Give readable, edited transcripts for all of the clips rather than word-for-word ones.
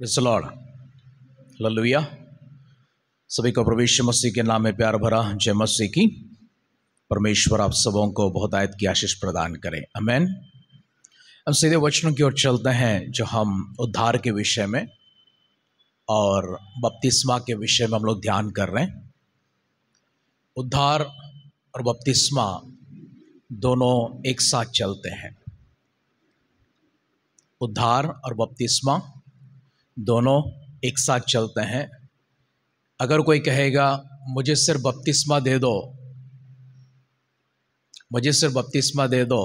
Praise the Lord, hallelujah. सभी को प्रभु यीशु मसीह के नाम में प्यार भरा जय मसीह की। परमेश्वर आप सबों को बहुत आयत की आशीष प्रदान करें, आमेन। हम सीधे वचनों की ओर चलते हैं जो हम उद्धार के विषय में और बपतिस्मा के विषय में हम लोग ध्यान कर रहे हैं। उद्धार और बपतिस्मा दोनों एक साथ चलते हैं। उद्धार और बपतिस्मा दोनों एक साथ चलते हैं। अगर कोई कहेगा मुझे सिर्फ बपतिस्मा दे दो, मुझे सिर्फ बपतिस्मा दे दो,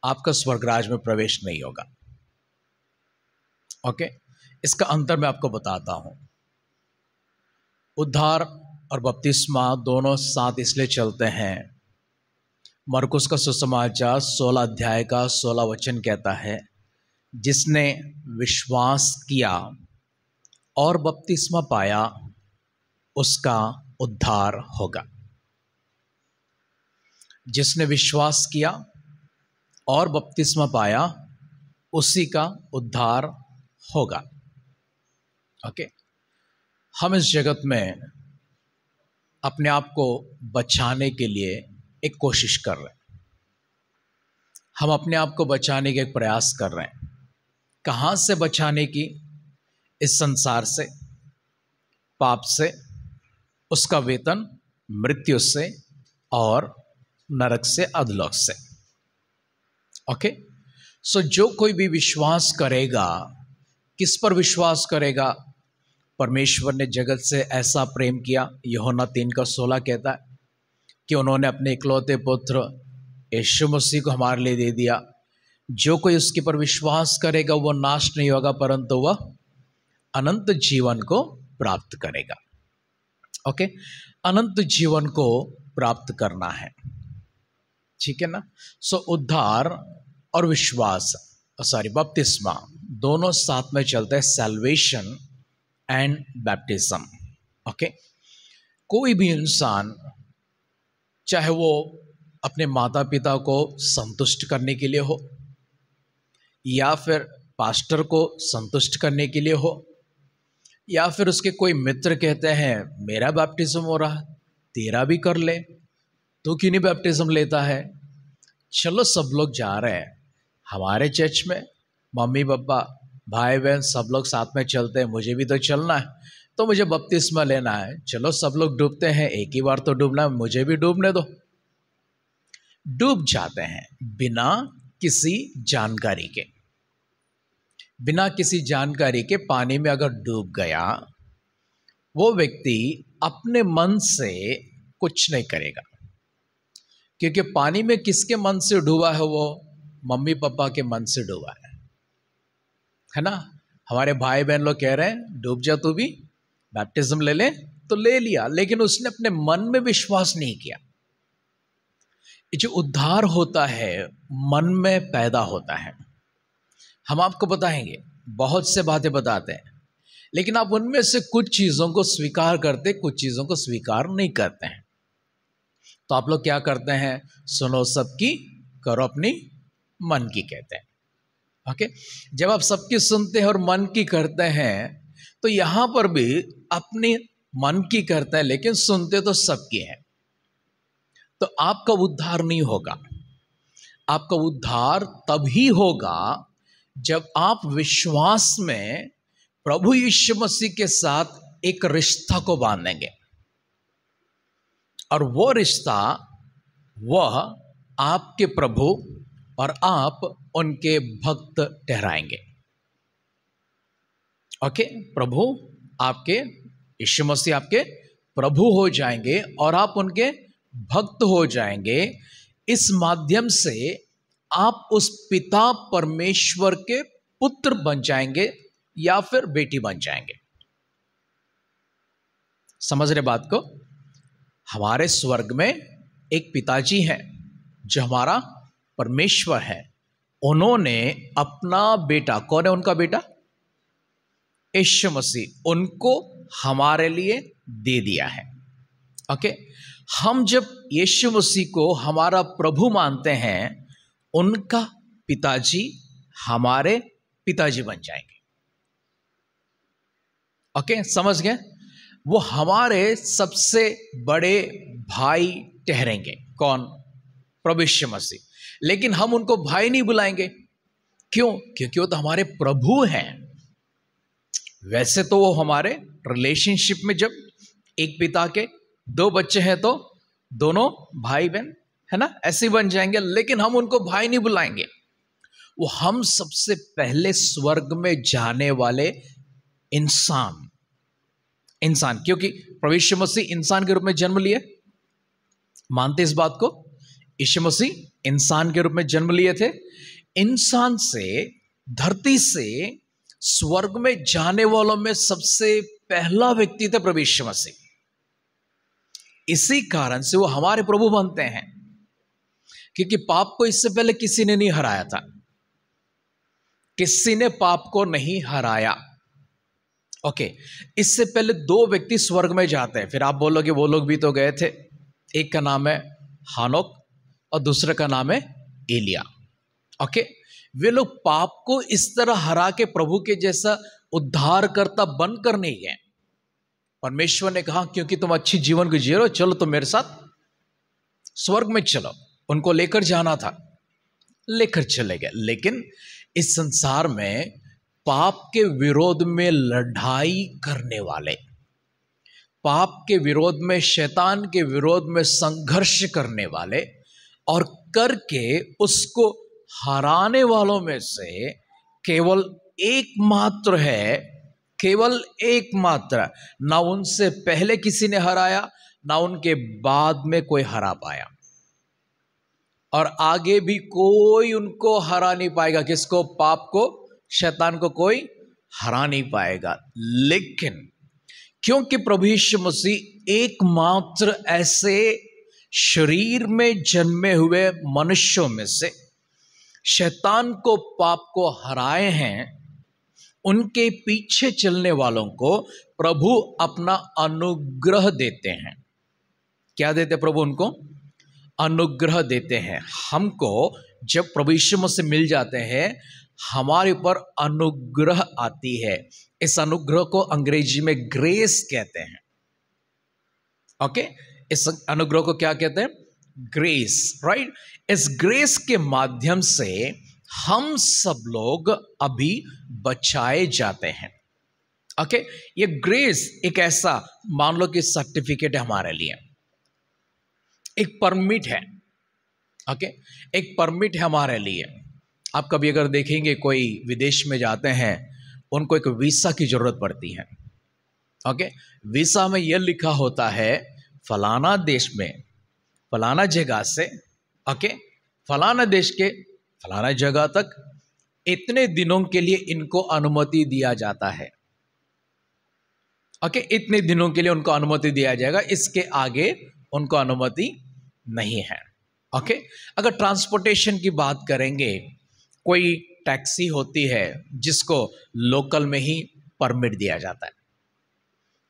आपका स्वर्गराज में प्रवेश नहीं होगा। ओके, इसका अंतर मैं आपको बताता हूं। उद्धार और बपतिस्मा दोनों साथ इसलिए चलते हैं। मरकुस का सुसमाचार 16 अध्याय का 16 वचन कहता है, जिसने विश्वास किया और बपतिस्मा पाया उसका उद्धार होगा। जिसने विश्वास किया और बपतिस्मा पाया उसी का उद्धार होगा। ओके, हम इस जगत में अपने आप को बचाने के लिए एक कोशिश कर रहे हैं। हम अपने आप को बचाने के एक प्रयास कर रहे हैं। कहाँ से बचाने की? इस संसार से, पाप से, उसका वेतन मृत्यु से और नरक से, अधलोक से। ओके, सो जो कोई भी विश्वास करेगा, किस पर विश्वास करेगा? परमेश्वर ने जगत से ऐसा प्रेम किया, यूहन्ना 3:16 कहता है कि उन्होंने अपने इकलौते पुत्र यीशु मसीह को हमारे लिए दे दिया। जो कोई उसके पर विश्वास करेगा वो नाश नहीं होगा, परंतु वह अनंत जीवन को प्राप्त करेगा। ओके, अनंत जीवन को प्राप्त करना है, ठीक है ना। सो उद्धार और विश्वास, बपतिस्मा दोनों साथ में चलते हैं। Salvation and baptism. ओके, कोई भी इंसान, चाहे वो अपने माता पिता को संतुष्ट करने के लिए हो या फिर पास्टर को संतुष्ट करने के लिए हो, या फिर उसके कोई मित्र कहते हैं मेरा बैप्टिज्म हो रहा, तेरा भी कर ले, तू क्यों नहीं बैप्टिज्म लेता है? चलो सब लोग जा रहे हैं हमारे चर्च में, मम्मी पापा भाई बहन सब लोग साथ में चलते हैं, मुझे भी तो चलना है, तो मुझे बपतिस्मा लेना है। चलो सब लोग डूबते हैं, एक ही बार तो डूबना है, मुझे भी डूबने दो। डूब जाते हैं बिना किसी जानकारी के। बिना किसी जानकारी के पानी में अगर डूब गया, वो व्यक्ति अपने मन से कुछ नहीं करेगा, क्योंकि पानी में किसके मन से डूबा है? वो मम्मी पापा के मन से डूबा है ना। हमारे भाई बहन लोग कह रहे हैं डूब जा तू भी, बैप्टिज्म ले ले, तो ले लिया, लेकिन उसने अपने मन में विश्वास नहीं किया। जो उद्धार होता है मन में पैदा होता है। हम आपको बताएंगे, बहुत से बातें बताते हैं, लेकिन आप उनमें से कुछ चीज़ों को स्वीकार करते, कुछ चीज़ों को स्वीकार नहीं करते हैं। तो आप लोग क्या करते हैं? सुनो सबकी, करो अपनी मन की, कहते हैं। ओके, जब आप सबकी सुनते हैं और मन की करते हैं, तो यहां पर भी अपनी मन की करते हैं, लेकिन सुनते तो सबकी हैं। तो आपका उद्धार नहीं होगा। आपका उद्धार तभी होगा जब आप विश्वास में प्रभु यीशु मसीह के साथ एक रिश्ता को बांधेंगे, और वो रिश्ता वह आपके प्रभु और आप उनके भक्त ठहराएंगे। ओके, प्रभु आपके, यीशु मसीह आपके प्रभु हो जाएंगे और आप उनके भक्त हो जाएंगे। इस माध्यम से आप उस पिता परमेश्वर के पुत्र बन जाएंगे या फिर बेटी बन जाएंगे। समझ रहे बात को? हमारे स्वर्ग में एक पिताजी हैं जो हमारा परमेश्वर है। उन्होंने अपना बेटा, कौन है उनका बेटा? यीशु मसीह, उनको हमारे लिए दे दिया है। ओके, हम जब यीशु मसीह को हमारा प्रभु मानते हैं, उनका पिताजी हमारे पिताजी बन जाएंगे। ओके, समझ गए? वो हमारे सबसे बड़े भाई ठहरेंगे। कौन? प्रभु यीशु मसीह। लेकिन हम उनको भाई नहीं बुलाएंगे। क्यों? क्योंकि वो तो हमारे प्रभु हैं। वैसे तो वो हमारे रिलेशनशिप में, जब एक पिता के दो बच्चे हैं तो दोनों भाई बहन, है ना, ऐसे बन जाएंगे। लेकिन हम उनको भाई नहीं बुलाएंगे। वो हम सबसे पहले स्वर्ग में जाने वाले इंसान, क्योंकि प्रभु यीशु मसीह इंसान के रूप में जन्म लिए। मानते इस बात को? यीशु मसीह इंसान के रूप में जन्म लिए थे। इंसान से, धरती से स्वर्ग में जाने वालों में सबसे पहला व्यक्ति थे प्रभु यीशु मसीह। इसी कारण से वो हमारे प्रभु बनते हैं, क्योंकि पाप को इससे पहले किसी ने नहीं हराया था। किसी ने पाप को नहीं हराया। ओके, इससे पहले दो व्यक्ति स्वर्ग में जाते हैं। फिर आप बोलोगे वो लोग भी तो गए थे। एक का नाम है हानोक और दूसरे का नाम है एलिया। ओके, वे लोग पाप को इस तरह हरा के प्रभु के जैसा उद्धारकर्ता बनकर नहीं गए। परमेश्वर ने कहा क्योंकि तुम अच्छी जीवन को जी रहे हो, चलो तुम मेरे साथ स्वर्ग में चलो। उनको लेकर जाना था, लेकर चले गए। लेकिन इस संसार में पाप के विरोध में लड़ाई करने वाले, पाप के विरोध में, शैतान के विरोध में संघर्ष करने वाले और करके उसको हराने वालों में से केवल एकमात्र है, केवल एकमात्र। ना उनसे पहले किसी ने हराया, ना उनके बाद में कोई हरा पाया, और आगे भी कोई उनको हरा नहीं पाएगा। किसको? पाप को, शैतान को कोई हरा नहीं पाएगा। लेकिन क्योंकि प्रभु यीशु मसीह एकमात्र ऐसे शरीर में जन्मे हुए मनुष्यों में से शैतान को, पाप को हराए हैं, उनके पीछे चलने वालों को प्रभु अपना अनुग्रह देते हैं। क्या देते प्रभु? उनको अनुग्रह देते हैं। हमको जब प्रभु यीशु मसीह मिल जाते हैं, हमारे ऊपर अनुग्रह आती है। इस अनुग्रह को अंग्रेजी में ग्रेस कहते हैं। ओके, इस अनुग्रह को क्या कहते हैं? Grace, right. इस ग्रेस के माध्यम से हम सब लोग अभी बचाए जाते हैं। ओके, ये ग्रेस एक ऐसा, मान लो कि सर्टिफिकेट है हमारे लिए, एक परमिट है। ओके, एक परमिट है हमारे लिए। आप कभी अगर देखेंगे कोई विदेश में जाते हैं, उनको एक वीसा की जरूरत पड़ती है। ओके, वीसा में यह लिखा होता है फलाना देश में, फलाना जगह से, ओके, फलाना देश के फलाना जगह तक इतने दिनों के लिए इनको अनुमति दिया जाता है। ओके, इतने दिनों के लिए उनको अनुमति दिया जाएगा, इसके आगे उनको अनुमति नहीं है। ओके, अगर ट्रांसपोर्टेशन की बात करेंगे, कोई टैक्सी होती है जिसको लोकल में ही परमिट दिया जाता है।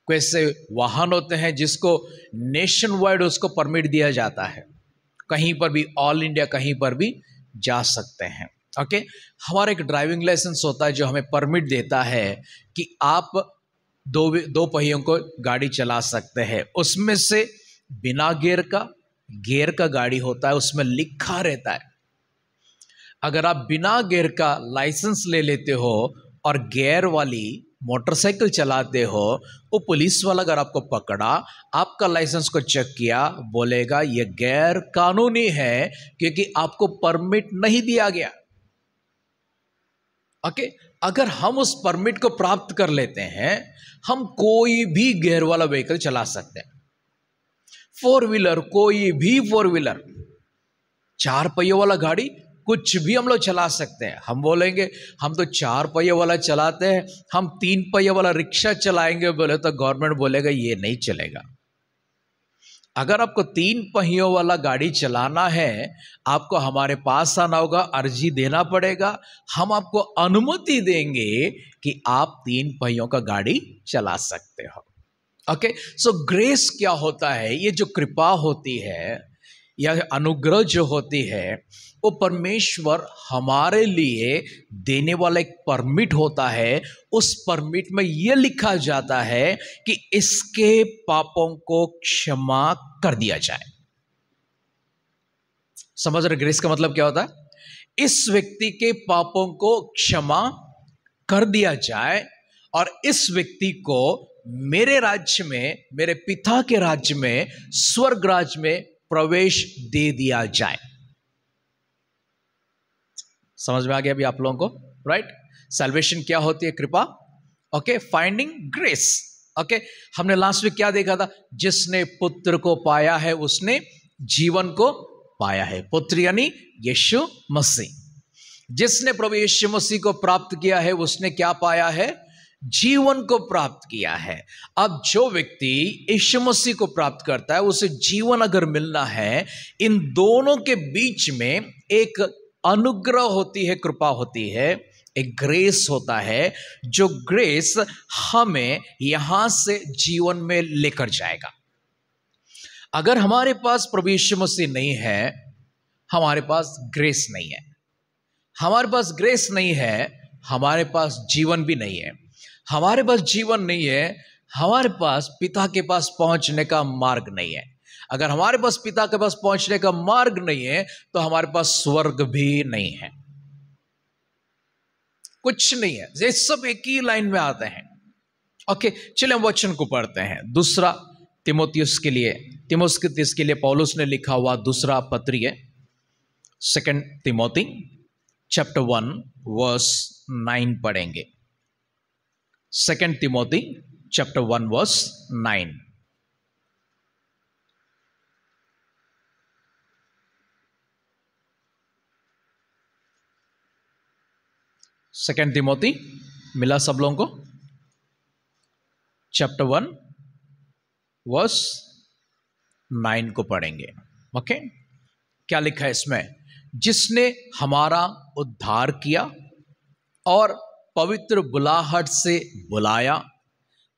कोई ऐसे वाहन होते हैं जिसको नेशन वाइड उसको परमिट दिया जाता है, कहीं पर भी, ऑल इंडिया कहीं पर भी जा सकते हैं। ओके, हमारा एक ड्राइविंग लाइसेंस होता है जो हमें परमिट देता है कि आप दो पहियों को गाड़ी चला सकते हैं। उसमें से बिना गियर का गाड़ी होता है, उसमें लिखा रहता है। अगर आप बिना गियर का लाइसेंस ले लेते हो और गियर वाली मोटरसाइकिल चलाते हो, वो पुलिस वाला अगर आपको पकड़ा, आपका लाइसेंस को चेक किया, बोलेगा ये गैर कानूनी है क्योंकि आपको परमिट नहीं दिया गया। ओके, अगर हम उस परमिट को प्राप्त कर लेते हैं, हम कोई भी गियर वाला व्हीकल चला सकते हैं। फोर व्हीलर, कोई भी फोर व्हीलर, चार पहियों वाला गाड़ी, कुछ भी हम लोग चला सकते हैं। हम बोलेंगे हम तो चार पहियों वाला चलाते हैं, हम तीन पहियों वाला रिक्शा चलाएंगे, बोले तो गवर्नमेंट बोलेगा ये नहीं चलेगा। अगर आपको तीन पहियों वाला गाड़ी चलाना है, आपको हमारे पास आना होगा, अर्जी देना पड़ेगा, हम आपको अनुमति देंगे कि आप तीन पहियों का गाड़ी चला सकते हो। ओके, सो ग्रेस क्या होता है? ये जो कृपा होती है, या अनुग्रह जो होती है वो परमेश्वर हमारे लिए देने वाला एक परमिट होता है। उस परमिट में यह लिखा जाता है कि इसके पापों को क्षमा कर दिया जाए। समझ रहे ग्रेस का मतलब क्या होता है? इस व्यक्ति के पापों को क्षमा कर दिया जाए और इस व्यक्ति को मेरे राज्य में, मेरे पिता के राज्य में, स्वर्ग राज्य में प्रवेश दे दिया जाए। समझ में आ गया अभी आप लोगों को? राइट? सैल्वेशन क्या होती है? कृपा। Okay, finding grace. ओके, हमने लास्ट वीक क्या देखा था? जिसने पुत्र को पाया है उसने जीवन को पाया है। पुत्र यानी यीशु मसीह। जिसने प्रभु यीशु मसीह को प्राप्त किया है उसने क्या पाया है? जीवन को प्राप्त किया है। अब जो व्यक्ति यीशु मसीह को प्राप्त करता है उसे जीवन अगर मिलना है, इन दोनों के बीच में एक अनुग्रह होती है, कृपा होती है, एक ग्रेस होता है, जो ग्रेस हमें यहां से जीवन में लेकर जाएगा। अगर हमारे पास प्रभु यीशु मसीह नहीं है, हमारे पास ग्रेस नहीं है। हमारे पास ग्रेस नहीं है, हमारे पास जीवन भी नहीं है। हमारे पास जीवन नहीं है, हमारे पास पिता के पास पहुंचने का मार्ग नहीं है। अगर हमारे पास पिता के पास पहुंचने का मार्ग नहीं है तो हमारे पास स्वर्ग भी नहीं है। कुछ नहीं है, ये सब एक ही लाइन में आते हैं। ओके, चलिए हम वचन को पढ़ते हैं। दूसरा तिमोथियुस के लिए पौलुस ने लिखा हुआ दूसरा पत्री है, 2 तिमोथी चैप्टर 1 वर्स 9 पढ़ेंगे। 2 Timothy chapter 1 verse 9। Second Timothy मिला सब लोगों को? चैप्टर 1 वर्स 9 को पढ़ेंगे। ओके, क्या लिखा है इसमें? जिसने हमारा उद्धार किया और पवित्र बुलाहट से बुलाया,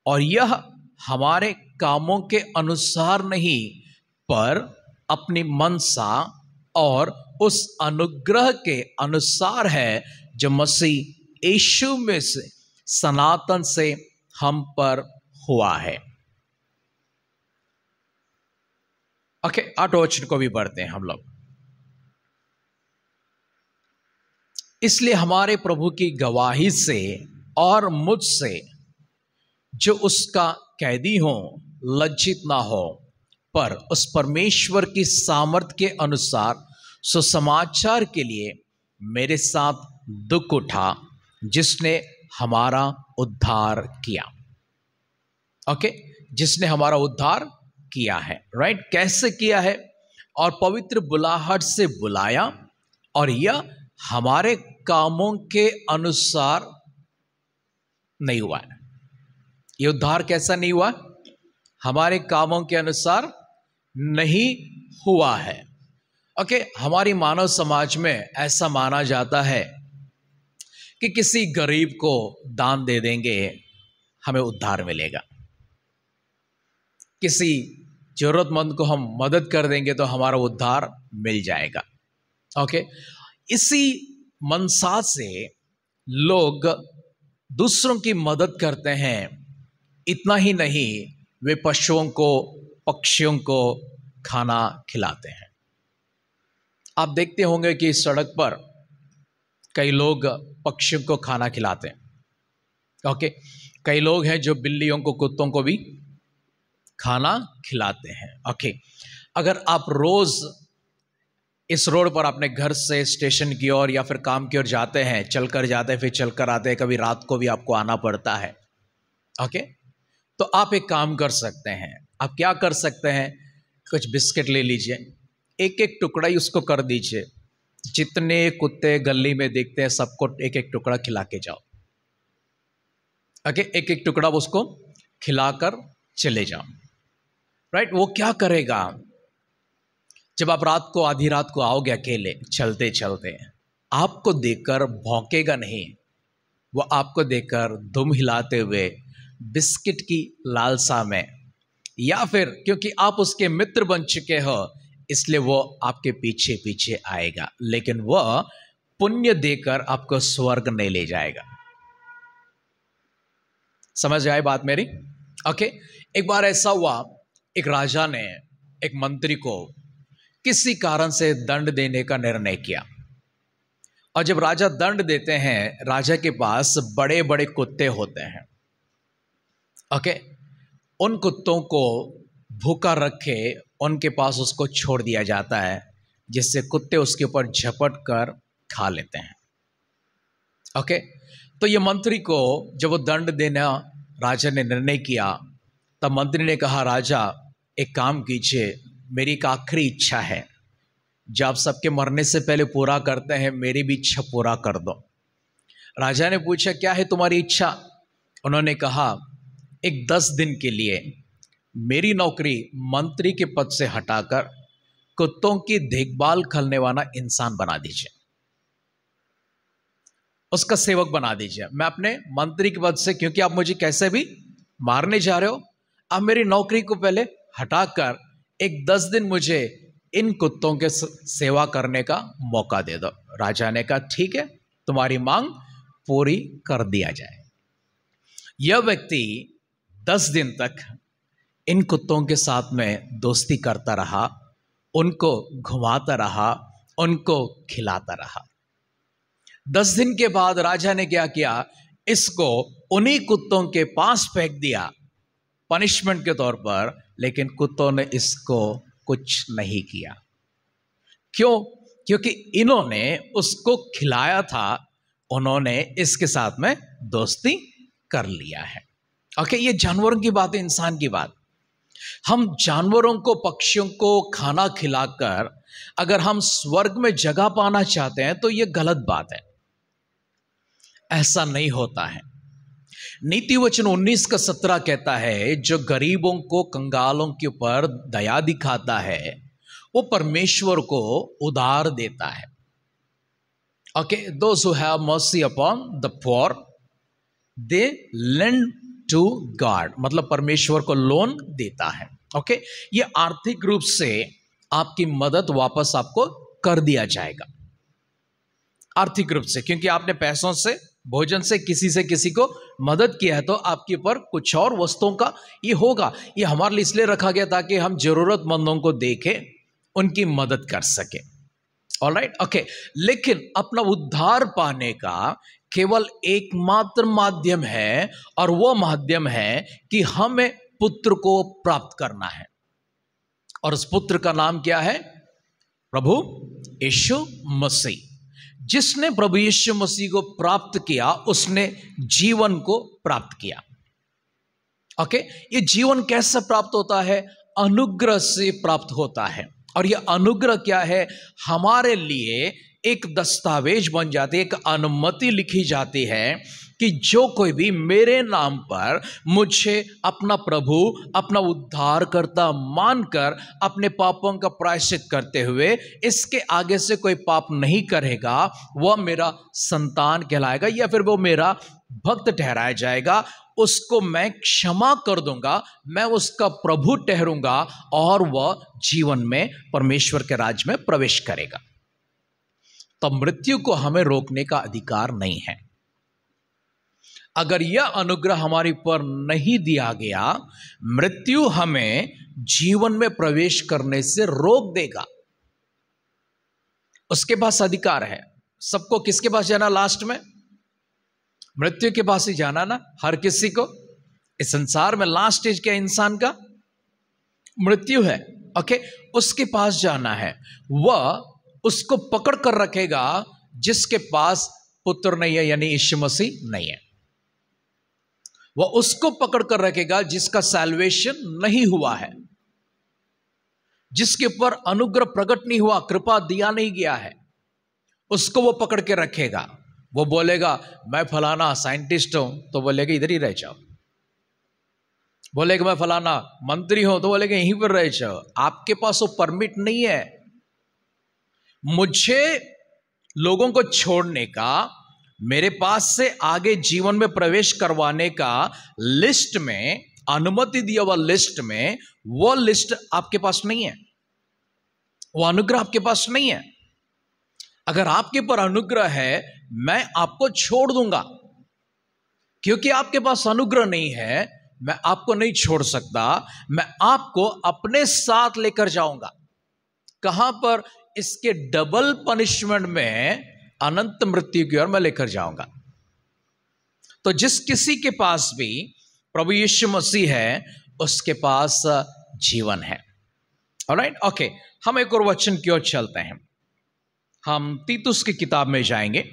और यह हमारे कामों के अनुसार नहीं पर अपनी मनसा और उस अनुग्रह के अनुसार है जो मसीह यीशु में से सनातन से हम पर हुआ है। ओके, 8 वचन को भी पढ़ते हैं हम लोग। इसलिए हमारे प्रभु की गवाही से और मुझसे जो उसका कैदी हो लज्जित ना हो, पर उस परमेश्वर की सामर्थ के अनुसार सुसमाचार के लिए मेरे साथ दुख उठा, जिसने हमारा उद्धार किया। ओके, जिसने हमारा उद्धार किया है। राइट? कैसे किया है? और पवित्र बुलाहट से बुलाया, और यह हमारे कामों के अनुसार नहीं हुआ है। ये उद्धार कैसा नहीं हुआ? हमारे कामों के अनुसार नहीं हुआ है। ओके, हमारी मानव समाज में ऐसा माना जाता है कि किसी गरीब को दान दे देंगे हमें उद्धार मिलेगा, किसी जरूरतमंद को हम मदद कर देंगे तो हमारा उद्धार मिल जाएगा। ओके, इसी मनसा से लोग दूसरों की मदद करते हैं। इतना ही नहीं, वे पशुओं को, पक्षियों को खाना खिलाते हैं। आप देखते होंगे कि सड़क पर कई लोग पक्षियों को खाना खिलाते हैं। ओके, कई लोग हैं जो बिल्लियों को, कुत्तों को भी खाना खिलाते हैं। ओके, अगर आप रोज इस रोड पर अपने घर से स्टेशन की ओर या फिर काम की ओर जाते हैं, चलकर जाते हैं, फिर चलकर आते हैं, कभी रात को भी आपको आना पड़ता है। ओके, तो आप एक काम कर सकते हैं। आप क्या कर सकते हैं? कुछ बिस्किट ले लीजिए, एक एक टुकड़ा ही उसको कर दीजिए। जितने कुत्ते गली में देखते हैं सबको एक एक टुकड़ा खिला के जाओ। ओके, एक एक टुकड़ा उसको खिलाकर चले जाओ। राइट? वो क्या करेगा? जब आप रात को, आधी रात को आओगे अकेले चलते चलते, आपको देखकर भौंकेगा नहीं, वो आपको देखकर दुम हिलाते हुए बिस्किट की लालसा में, या फिर क्योंकि आप उसके मित्र बन चुके हो इसलिए वो आपके पीछे पीछे आएगा, लेकिन वह पुण्य देकर आपको स्वर्ग नहीं ले जाएगा। समझ आए बात मेरी? ओके। एक बार ऐसा हुआ, एक राजा ने एक मंत्री को किसी कारण से दंड देने का निर्णय किया। और जब राजा दंड देते हैं, राजा के पास बड़े बड़े कुत्ते होते हैं। ओके। उन कुत्तों को भूखा रखे उनके पास उसको छोड़ दिया जाता है, जिससे कुत्ते उसके ऊपर झपट कर खा लेते हैं। ओके। तो ये मंत्री को जब वो दंड देना राजा ने निर्णय किया, तब मंत्री ने कहा, राजा एक काम कीजिए, मेरी एक आखिरी इच्छा है, जो आप सबके मरने से पहले पूरा करते हैं, मेरी भी इच्छा पूरा कर दो। राजा ने पूछा, क्या है तुम्हारी इच्छा? उन्होंने कहा, एक 10 दिन के लिए मेरी नौकरी मंत्री के पद से हटाकर कुत्तों की देखभाल करने वाला इंसान बना दीजिए, उसका सेवक बना दीजिए। मैं अपने मंत्री के पद से, क्योंकि आप मुझे कैसे भी मारने जा रहे हो, आप मेरी नौकरी को पहले हटाकर एक 10 दिन मुझे इन कुत्तों के सेवा करने का मौका दे दो। राजा ने कहा, ठीक है, तुम्हारी मांग पूरी कर दिया जाए। यह व्यक्ति 10 दिन तक इन कुत्तों के साथ में दोस्ती करता रहा, उनको घुमाता रहा, उनको खिलाता रहा। 10 दिन के बाद राजा ने क्या किया, इसको उन्हीं कुत्तों के पास फेंक दिया पनिशमेंट के तौर पर, लेकिन कुत्तों ने इसको कुछ नहीं किया। क्यों? क्योंकि इन्होंने उसको खिलाया था, उन्होंने इसके साथ में दोस्ती कर लिया है। ओके, ये जानवरों की बात है, इंसान की बात। हम जानवरों को, पक्षियों को खाना खिलाकर अगर हम स्वर्ग में जगह पाना चाहते हैं तो यह गलत बात है, ऐसा नहीं होता है। नीति वचन 19:17 कहता है, जो गरीबों को, कंगालों के ऊपर दया दिखाता है, वो परमेश्वर को उधार देता है। Okay, those who have mercy upon the poor they lend to God, मतलब परमेश्वर को लोन देता है। ओके, ये आर्थिक रूप से आपकी मदद वापस आपको कर दिया जाएगा, आर्थिक रूप से, क्योंकि आपने पैसों से, भोजन से किसी को मदद किया है, तो आपके ऊपर कुछ और वस्तुओं का ये होगा। ये हमारे लिए इसलिए रखा गया ताकि हम जरूरतमंदों को देखें, उनकी मदद कर सके। Alright, okay. लेकिन अपना उद्धार पाने का केवल एकमात्र माध्यम है, और वो माध्यम है कि हमें पुत्र को प्राप्त करना है। और उस पुत्र का नाम क्या है? प्रभु यीशु मसीह। जिसने प्रभु यीशु मसीह को प्राप्त किया, उसने जीवन को प्राप्त किया। ओके, ये जीवन कैसे प्राप्त होता है? अनुग्रह से प्राप्त होता है। और ये अनुग्रह क्या है? हमारे लिए एक दस्तावेज बन जाती है, एक अनुमति लिखी जाती है कि जो कोई भी मेरे नाम पर मुझे अपना प्रभु, अपना उद्धारकर्ता मानकर अपने पापों का प्रायश्चित करते हुए इसके आगे से कोई पाप नहीं करेगा, वह मेरा संतान कहलाएगा, या फिर वो मेरा भक्त ठहराया जाएगा। उसको मैं क्षमा कर दूंगा, मैं उसका प्रभु ठहरूंगा, और वह जीवन में परमेश्वर के राज्य में प्रवेश करेगा। तो मृत्यु को हमें रोकने का अधिकार नहीं है। अगर यह अनुग्रह हमारे ऊपर नहीं दिया गया, मृत्यु हमें जीवन में प्रवेश करने से रोक देगा। उसके पास अधिकार है। सबको किसके पास जाना? लास्ट में मृत्यु के पास ही जाना ना, हर किसी को। इस संसार में लास्ट स्टेज क्या इंसान का? मृत्यु है। ओके, उसके पास जाना है। वह उसको पकड़ कर रखेगा जिसके पास पुत्र नहीं है, यानी यीशु मसीह नहीं है। वह उसको पकड़ कर रखेगा जिसका सैल्वेशन नहीं हुआ है, जिसके ऊपर अनुग्रह प्रकट नहीं हुआ, कृपा दिया नहीं गया है, उसको वो पकड़ के रखेगा। वो बोलेगा मैं फलाना साइंटिस्ट हूं, तो बोलेगा इधर ही रह जाओ। बोलेगा मैं फलाना मंत्री हूं, तो बोलेगा यहीं पर रह जाओ। आपके पास वो परमिट नहीं है मुझे लोगों को छोड़ने का, मेरे पास से आगे जीवन में प्रवेश करवाने का। लिस्ट में अनुमति दिया हुआ लिस्ट में वो लिस्ट आपके पास नहीं है। वो अनुग्रह आपके पास नहीं है। अगर आपके पर अनुग्रह है, मैं आपको छोड़ दूंगा। क्योंकि आपके पास अनुग्रह नहीं है, मैं आपको नहीं छोड़ सकता। मैं आपको अपने साथ लेकर जाऊंगा। कहां पर? इसके डबल पनिशमेंट में, अनंत मृत्यु की ओर मैं लेकर जाऊंगा। तो जिस किसी के पास भी प्रभु यीशु मसीह है, उसके पास जीवन है। ऑलराइट, ओके, हम एक और वचन की ओर चलते हैं। हम तीतुस की किताब में जाएंगे।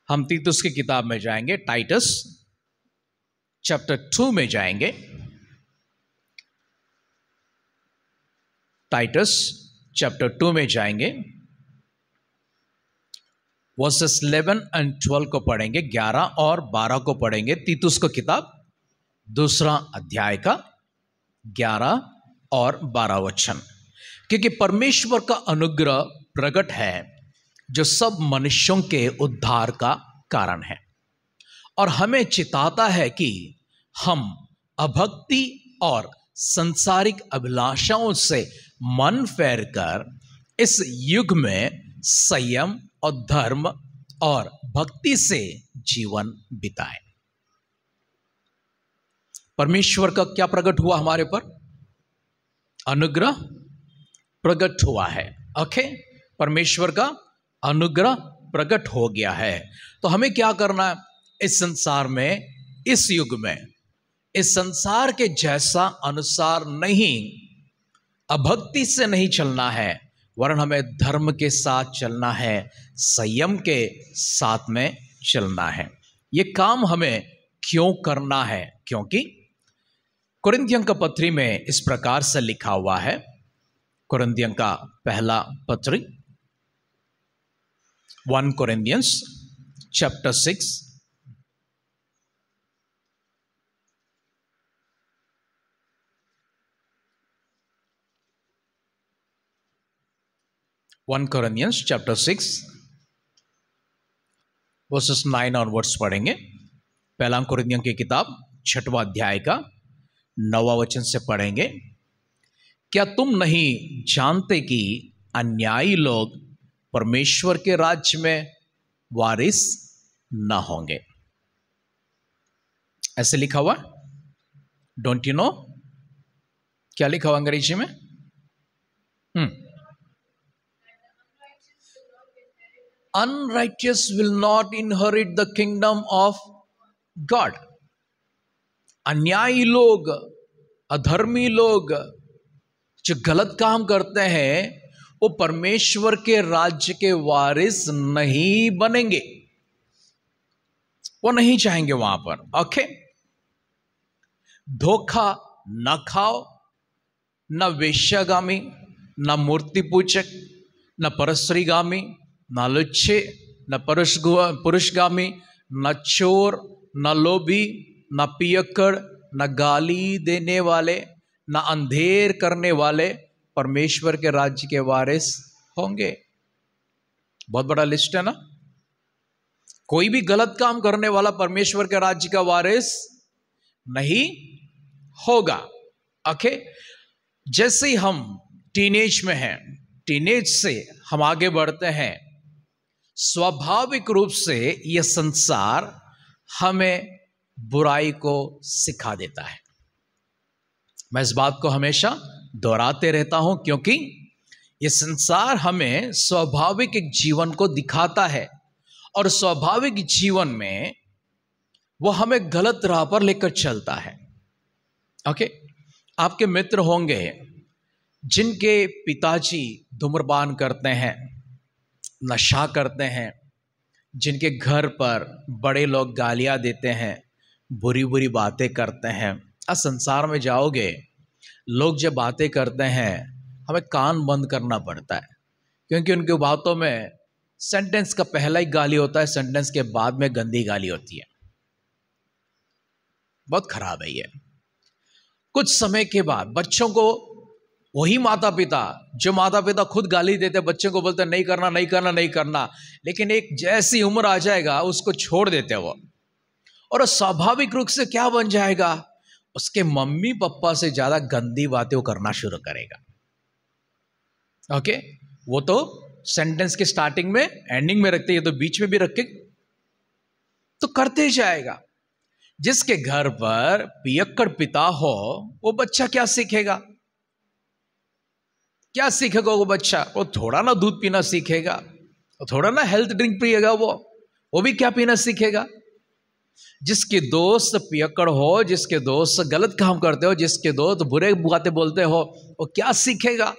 हम तीतुस की किताब में जाएंगे, टाइटस चैप्टर 2 में जाएंगे। टाइटस चैप्टर 2 में जाएंगे, वर्सेस 11 और 12 को पढ़ेंगे, 11 और 12 को पढ़ेंगे। तीतुस को किताब दूसरा अध्याय का 11 और 12 वचन। क्योंकि परमेश्वर का अनुग्रह प्रकट है जो सब मनुष्यों के उद्धार का कारण है, और हमें चिताता है कि हम अभक्ति और संसारिक अभिलाषाओं से मन फेर कर इस युग में संयम और धर्म और भक्ति से जीवन बिताएं। परमेश्वर का क्या प्रकट हुआ हमारे पर? अनुग्रह प्रकट हुआ है। ओके, परमेश्वर का अनुग्रह प्रकट हो गया है। तो हमें क्या करना है? इस संसार में, इस युग में, इस संसार के जैसा अनुसार नहीं, अभक्ति से नहीं चलना है, वरन हमें धर्म के साथ चलना है, संयम के साथ में चलना है। यह काम हमें क्यों करना है? क्योंकि कुरिन्थियों का पत्री में इस प्रकार से लिखा हुआ है। कुरिन्थियों का पहला पत्री, 1 Corinthians chapter 6 1 Corinthians chapter 6 versus 9 onwards पढ़ेंगे। पहला कुरिन्थियों की किताब 6वां अध्याय का 9वां वचन से पढ़ेंगे। क्या तुम नहीं जानते कि अन्यायी लोग परमेश्वर के राज्य में वारिस ना होंगे? ऐसे लिखा हुआ, डोंट यू नो? क्या लिखा हुआ अंग्रेजी में? Unrighteous will not inherit the kingdom of God. अन्यायी लोग, अधर्मी लोग जो गलत काम करते हैं, वो परमेश्वर के राज्य के वारिस नहीं बनेंगे। वो नहीं जाएंगे वहां पर। ओके, धोखा न खाओ, न वेश्यागामी, न मूर्ति पूजक, न परस्त्रीगामी, न लुच्चे, न पुरुषगामी, न चोर, न लोभी, न पियक्कड़, न गाली देने वाले, न अंधेर करने वाले परमेश्वर के राज्य के वारिस होंगे। बहुत बड़ा लिस्ट है ना। कोई भी गलत काम करने वाला परमेश्वर के राज्य का वारिस नहीं होगा। ओके, जैसे ही हम टीनेज में हैं, टीनेज से हम आगे बढ़ते हैं, स्वाभाविक रूप से यह संसार हमें बुराई को सिखा देता है। मैं इस बात को हमेशा दोहराते रहता हूं, क्योंकि यह संसार हमें स्वाभाविक एक जीवन को दिखाता है, और स्वाभाविक जीवन में वो हमें गलत राह पर लेकर चलता है। ओके, आपके मित्र होंगे जिनके पिताजी धूम्रपान करते हैं, नशा करते हैं, जिनके घर पर बड़े लोग गालियां देते हैं, बुरी बुरी बातें करते हैं। आज संसार में जाओगे, लोग जब बातें करते हैं हमें कान बंद करना पड़ता है, क्योंकि उनकी बातों में सेंटेंस का पहला ही गाली होता है, सेंटेंस के बाद में गंदी गाली होती है। बहुत खराब है ये। कुछ समय के बाद बच्चों को वही माता पिता, जो माता पिता खुद गाली देते, बच्चों को बोलते नहीं करना नहीं करना नहीं करना, लेकिन एक जैसी उम्र आ जाएगा उसको छोड़ देते वो, और स्वाभाविक रूप से क्या बन जाएगा, उसके मम्मी पापा से ज्यादा गंदी बातें वो करना शुरू करेगा। ओके, वो तो सेंटेंस के स्टार्टिंग में एंडिंग में रखते हैं, तो बीच में भी रख के तो करते जाएगा। जिसके घर पर पियक्कड़ पिता हो वो बच्चा क्या सीखेगा? क्या सीखेगा वो बच्चा? वो थोड़ा ना दूध पीना सीखेगा, वो थोड़ा ना हेल्थ ड्रिंक पिएगा, वो भी क्या पीना सीखेगा? जिसके दोस्त पियक्कड़ हो, जिसके दोस्त गलत काम करते हो, जिसके दोस्त बुरे बातें बोलते हो, वो क्या सीखेगा?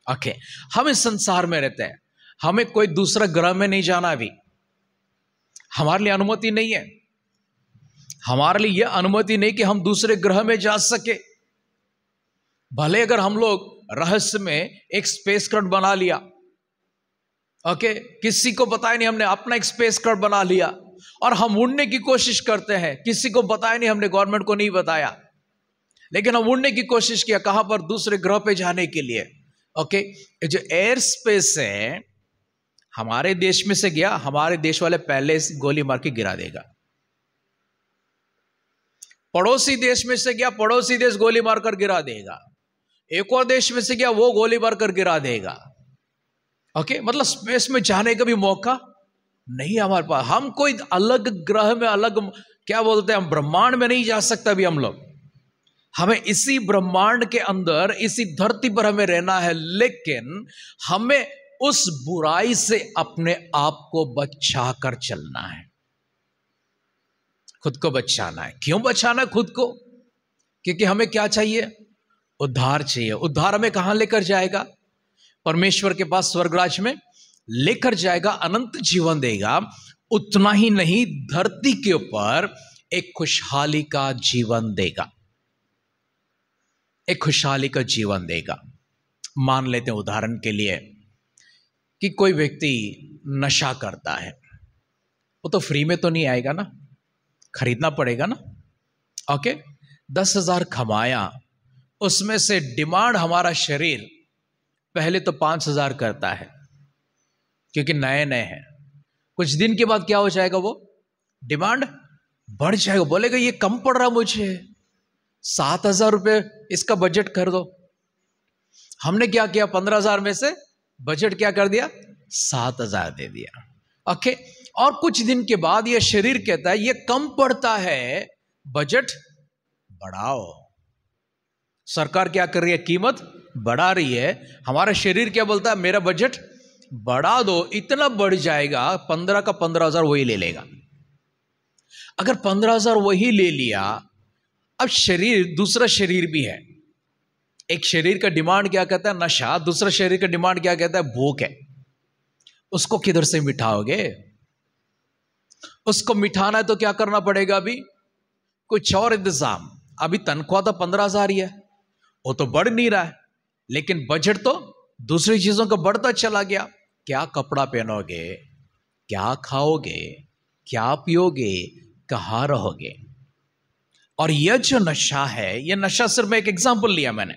ओके, हम इस संसार में रहते हैं, हमें कोई दूसरा ग्रह में नहीं जाना। अभी हमारे लिए अनुमति नहीं है, हमारे लिए यह अनुमति नहीं कि हम दूसरे ग्रह में जा सके। भले अगर हम लोग रहस्य में एक स्पेस क्राफ्ट बना लिया, ओके, किसी को बताया नहीं, हमने अपना एक स्पेस क्राफ्ट बना लिया और हम उड़ने की कोशिश करते हैं, किसी को बताया नहीं, हमने गवर्नमेंट को नहीं बताया, लेकिन हम उड़ने की कोशिश किया, कहां पर? दूसरे ग्रह पे जाने के लिए। ओके, जो एयर स्पेस है हमारे देश में से गया, हमारे देश वाले पहले गोली मार के गिरा देगा। पड़ोसी देश में से गया, पड़ोसी देश गोली मारकर गिरा देगा। एक और देश में से गया, वो गोली मारकर गिरा देगा। ओके, मतलब स्पेस में जाने का भी मौका नहीं हमारे पास। हम कोई अलग ग्रह में, अलग क्या बोलते हैं, हम ब्रह्मांड में नहीं जा सकते अभी हम लोग। हमें इसी ब्रह्मांड के अंदर, इसी धरती पर हमें रहना है, लेकिन हमें उस बुराई से अपने आप को बचा कर चलना है, खुद को बचाना है। क्यों बचाना है खुद को? क्योंकि हमें क्या चाहिए? उद्धार चाहिए। उद्धार हमें कहां लेकर जाएगा? परमेश्वर के पास, स्वर्गराज में लेकर जाएगा, अनंत जीवन देगा। उतना ही नहीं, धरती के ऊपर एक खुशहाली का जीवन देगा, एक खुशहाली का जीवन देगा। मान लेते हैं उदाहरण के लिए कि कोई व्यक्ति नशा करता है, वो तो फ्री में तो नहीं आएगा ना, खरीदना पड़ेगा ना। ओके, 10,000 कमाया, उसमें से डिमांड हमारा शरीर पहले तो 5,000 करता है, क्योंकि नए नए हैं। कुछ दिन के बाद क्या हो जाएगा? वो डिमांड बढ़ जाएगा, बोलेगा ये कम पड़ रहा मुझे, 7,000 रुपये इसका बजट कर दो। हमने क्या किया? 15,000 में से बजट क्या कर दिया? 7,000 दे दिया। ओके, और कुछ दिन के बाद ये शरीर कहता है ये कम पड़ता है, बजट बढ़ाओ। सरकार क्या कर रही है? कीमत बढ़ा रही है। हमारा शरीर क्या बोलता है? मेरा बजट बढ़ा दो, इतना बढ़ जाएगा, 15 का 15,000 वही ले लेगा। अगर 15,000 वही ले लिया, अब शरीर, दूसरा शरीर भी है। एक शरीर का डिमांड क्या कहता है? नशा। दूसरा शरीर का डिमांड क्या कहता है? भूख है। उसको किधर से मिटाओगे? उसको मिटाना है तो क्या करना पड़ेगा? अभी कुछ और इंतजाम। अभी तनख्वाह तो 15,000 ही है, वो तो बढ़ नहीं रहा है, लेकिन बजट तो दूसरी चीजों का बढ़ता चला गया। क्या कपड़ा पहनोगे, क्या खाओगे, क्या पियोगे, कहां रहोगे? और यह जो नशा है, यह नशा सिर्फ मैं एक एग्जांपल लिया मैंने।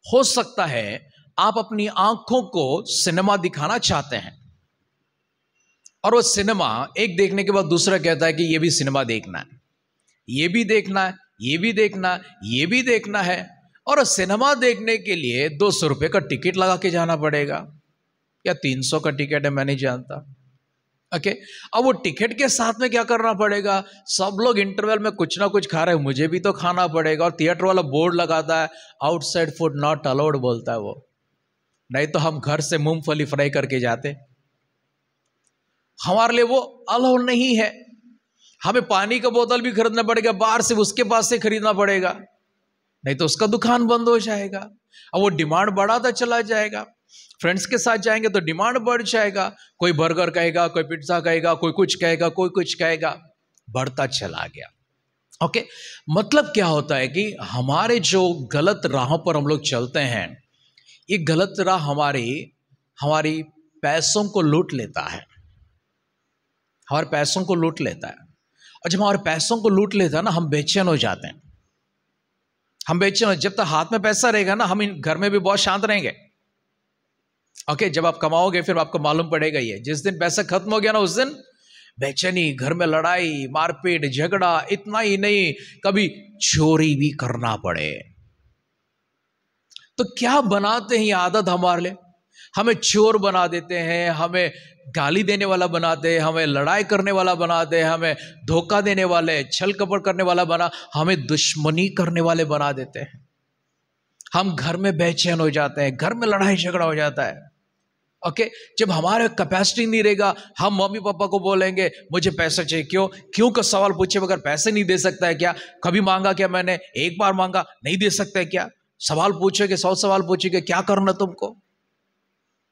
हो सकता है आप अपनी आंखों को सिनेमा दिखाना चाहते हैं, और वो सिनेमा एक देखने के बाद दूसरा कहता है कि यह भी सिनेमा देखना है, ये भी देखना है, ये भी देखना है, ये भी देखना है। और सिनेमा देखने के लिए 200 रुपये का टिकट लगा के जाना पड़ेगा, या 300 का टिकट है, मैं नहीं जानता। ओके, अब वो टिकट के साथ में क्या करना पड़ेगा? सब लोग इंटरवल में कुछ ना कुछ खा रहे हैं, मुझे भी तो खाना पड़ेगा। और थिएटर वाला बोर्ड लगाता है, आउटसाइड फूड नॉट अलाउड बोलता है वो, नहीं तो हम घर से मूंगफली फ्राई करके जाते। हमारे लिए वो अलाउड नहीं है। हमें पानी का बोतल भी खरीदना पड़ेगा, बाहर से उसके पास से खरीदना पड़ेगा, नहीं तो उसका दुकान बंद हो जाएगा। अब वो डिमांड बढ़ाता चला जाएगा। फ्रेंड्स के साथ जाएंगे तो डिमांड बढ़ जाएगा, कोई बर्गर कहेगा, कोई पिज्जा कहेगा, कोई कुछ कहेगा, कोई कुछ कहेगा, बढ़ता चला गया। ओके, मतलब क्या होता है कि हमारे जो गलत राहों पर हम लोग चलते हैं, ये गलत राह हमारी पैसों को लूट लेता है, हमारे पैसों को लूट लेता है। और जब हमारे पैसों को लूट लेता है ना, हम बेचैन हो जाते हैं। हम बेचैन, जब तक हाथ में पैसा रहेगा ना, हम इन घर में भी बहुत शांत रहेंगे। ओके, जब आप कमाओगे फिर आपको मालूम पड़ेगा, ये जिस दिन पैसा खत्म हो गया ना, उस दिन बेचैनी, घर में लड़ाई, मारपीट, झगड़ा। इतना ही नहीं, कभी चोरी भी करना पड़े। तो क्या बनाते हैं ये आदत हमारे लिए? हमें चोर बना देते हैं, हमें गाली देने वाला बनाते हैं, हमें लड़ाई करने वाला बनाते हैं, हमें धोखा देने वाले, छल कपट करने वाला हमें दुश्मनी करने वाले बना देते हैं। हम घर में बेचैन हो जाते हैं, घर में लड़ाई झगड़ा हो जाता है। ओके, जब हमारे कैपेसिटी नहीं रहेगा, हम मम्मी पापा को बोलेंगे मुझे पैसा चाहिए। क्यों का सवाल पूछे बगैर पैसे नहीं दे सकता है क्या? कभी मांगा क्या मैंने? एक बार मांगा, नहीं दे सकता है क्या? सवाल पूछेगे, 100 सवाल पूछेगे, क्या करना तुमको?